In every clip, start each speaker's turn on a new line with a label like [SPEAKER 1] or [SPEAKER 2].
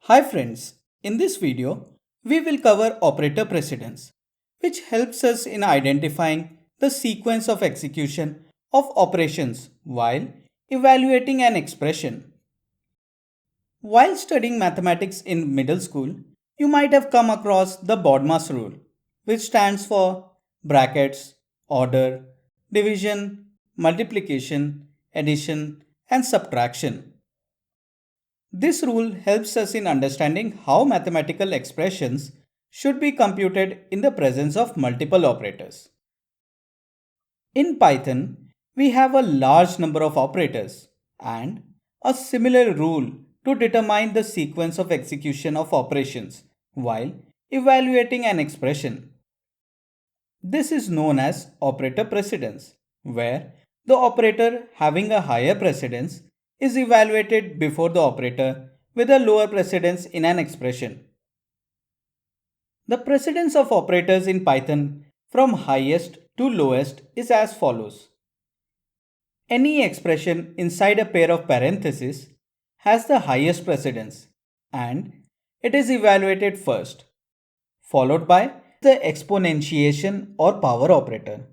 [SPEAKER 1] Hi friends, in this video, we will cover operator precedence, which helps us in identifying the sequence of execution of operations while evaluating an expression. While studying mathematics in middle school, you might have come across the Bodmas Rule, which stands for brackets, order, division, multiplication, addition, and subtraction. This rule helps us in understanding how mathematical expressions should be computed in the presence of multiple operators. In Python, we have a large number of operators and a similar rule to determine the sequence of execution of operations while evaluating an expression. This is known as operator precedence, where the operator having a higher precedence is evaluated before the operator with a lower precedence in an expression. The precedence of operators in Python from highest to lowest is as follows. Any expression inside a pair of parentheses has the highest precedence and it is evaluated first, followed by the exponentiation or power operator.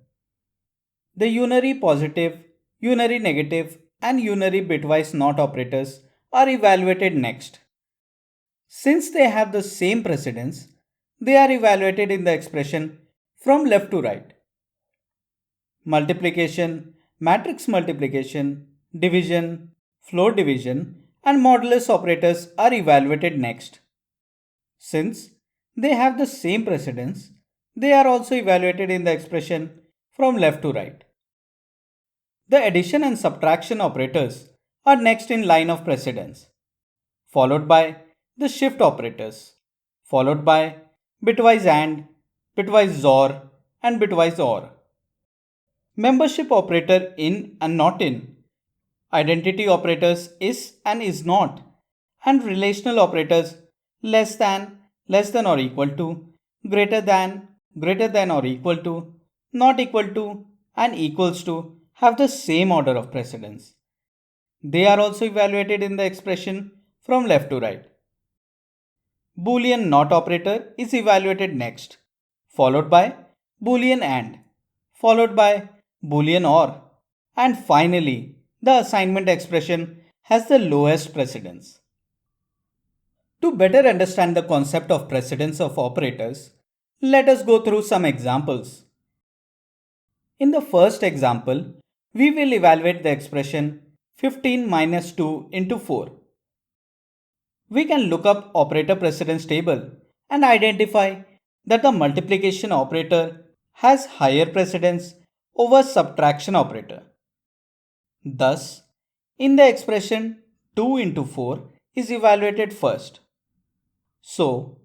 [SPEAKER 1] The unary positive, unary negative, and unary bitwise not operators are evaluated next. Since they have the same precedence, they are evaluated in the expression from left to right. Multiplication, matrix multiplication, division, floor division, and modulus operators are evaluated next. Since they have the same precedence, they are also evaluated in the expression from left to right. The addition and subtraction operators are next in line of precedence, followed by the shift operators, followed by bitwise AND, bitwise XOR, and bitwise OR. Membership operator in and not in, identity operators is and is not, and relational operators less than or equal to, greater than or equal to, not equal to, and equals to have the same order of precedence. They are also evaluated in the expression from left to right. Boolean not operator is evaluated next, followed by Boolean AND, followed by Boolean OR, and finally the assignment expression has the lowest precedence. To better understand the concept of precedence of operators, let us go through some examples. In the first example, we will evaluate the expression 15 minus 2 into 4. We can look up operator precedence table and identify that the multiplication operator has higher precedence over subtraction operator. Thus, in the expression 2 into 4 is evaluated first. So,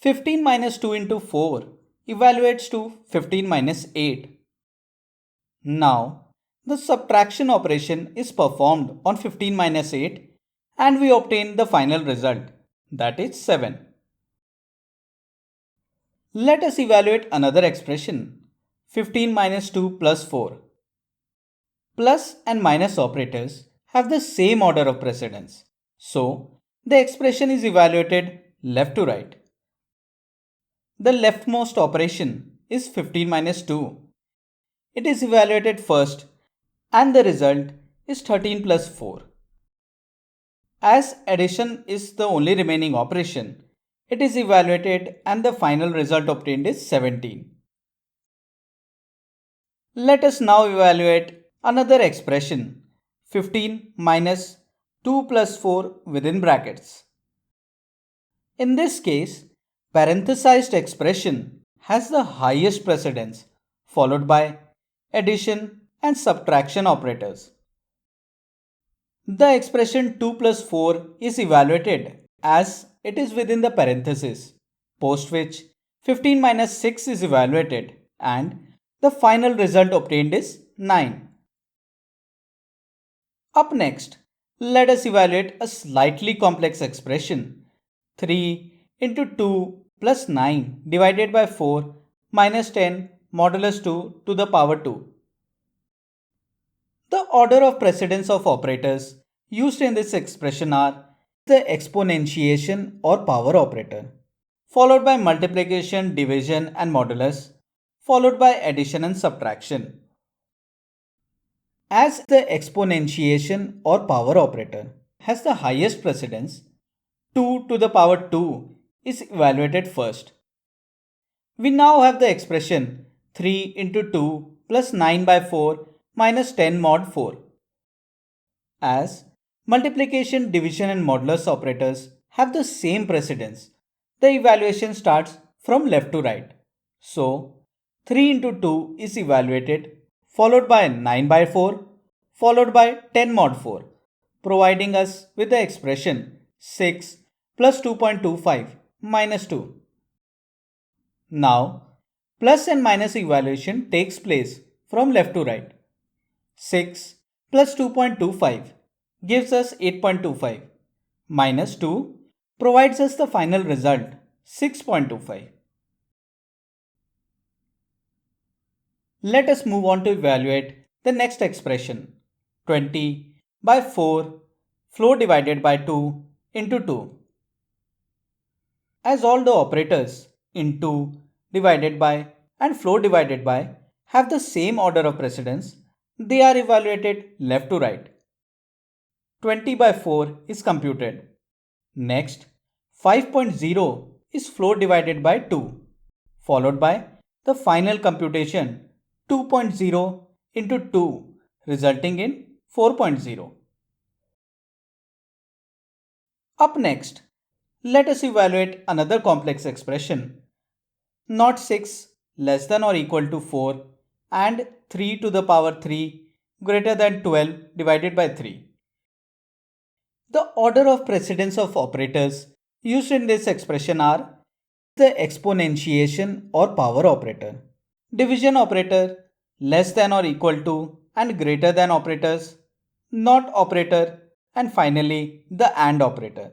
[SPEAKER 1] 15 minus 2 into 4 evaluates to 15 minus 8. Now, the subtraction operation is performed on 15 minus 8 and we obtain the final result, that is 7. Let us evaluate another expression, 15 minus 2 plus 4. Plus and minus operators have the same order of precedence, so the expression is evaluated left to right. The leftmost operation is 15 minus 2. It is evaluated first and the result is 13 plus 4. As addition is the only remaining operation, it is evaluated and the final result obtained is 17. Let us now evaluate another expression, 15 minus 2 plus 4 within brackets. In this case, parenthesized expression has the highest precedence, followed by addition and subtraction operators. The expression 2 plus 4 is evaluated as it is within the parenthesis, post which 15 minus 6 is evaluated and the final result obtained is 9. Up next, let us evaluate a slightly complex expression, 3 into 2 plus 9 divided by 4 minus 10 modulus 2 to the power 2. The order of precedence of operators used in this expression are the exponentiation or power operator, followed by multiplication, division, and modulus, followed by addition and subtraction. As the exponentiation or power operator has the highest precedence, 2 to the power 2 is evaluated first. We now have the expression 3 into 2 plus 9 by 4 minus 10 mod 4. As multiplication, division, and modulus operators have the same precedence, the evaluation starts from left to right. So, 3 into 2 is evaluated, followed by 9 by 4, followed by 10 mod 4, providing us with the expression 6 plus 2.25 minus 2. Now, plus and minus evaluation takes place from left to right. 6 plus 2.25 gives us 8.25 minus 2 provides us the final result 6.25. Let us move on to evaluate the next expression 20 by 4 flow divided by 2 into 2. As all the operators into, divided by, and flow divided by have the same order of precedence, they are evaluated left to right. 20 by 4 is computed. Next, 5.0 is flow divided by 2, followed by the final computation 2.0 into 2, resulting in 4.0. Up next, let us evaluate another complex expression, not 6 less than or equal to 4 and 3 to the power 3 greater than 12 divided by 3. The order of precedence of operators used in this expression are the exponentiation or power operator, division operator, less than or equal to and greater than operators, not operator, and finally the AND operator.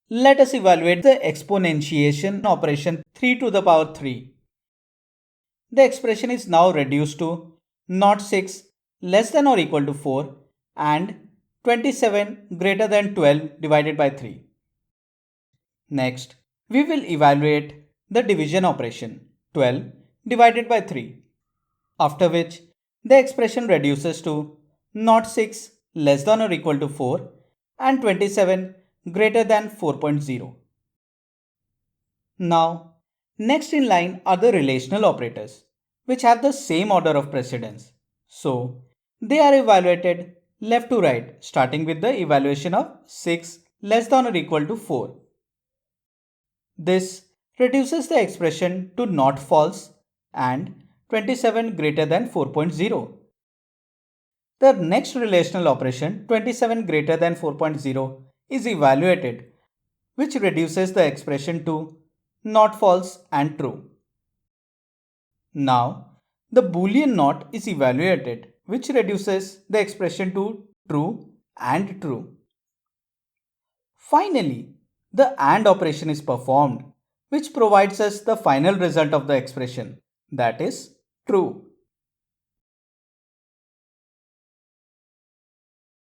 [SPEAKER 1] Let us evaluate the exponentiation operation 3 to the power 3. The expression is now reduced to not 6 less than or equal to 4 and 27 greater than 12 divided by 3. Next, we will evaluate the division operation 12 divided by 3, after which the expression reduces to not 6 less than or equal to 4 and 27 greater than 4.0. Now, next in line are the relational operators, which have the same order of precedence. So, they are evaluated left to right, starting with the evaluation of 6 less than or equal to 4. This reduces the expression to not false and 27 greater than 4.0. The next relational operation 27 greater than 4.0 is evaluated, which reduces the expression to not false and true. Now, the Boolean not is evaluated, which reduces the expression to true and true. Finally, the AND operation is performed, which provides us the final result of the expression, that is true.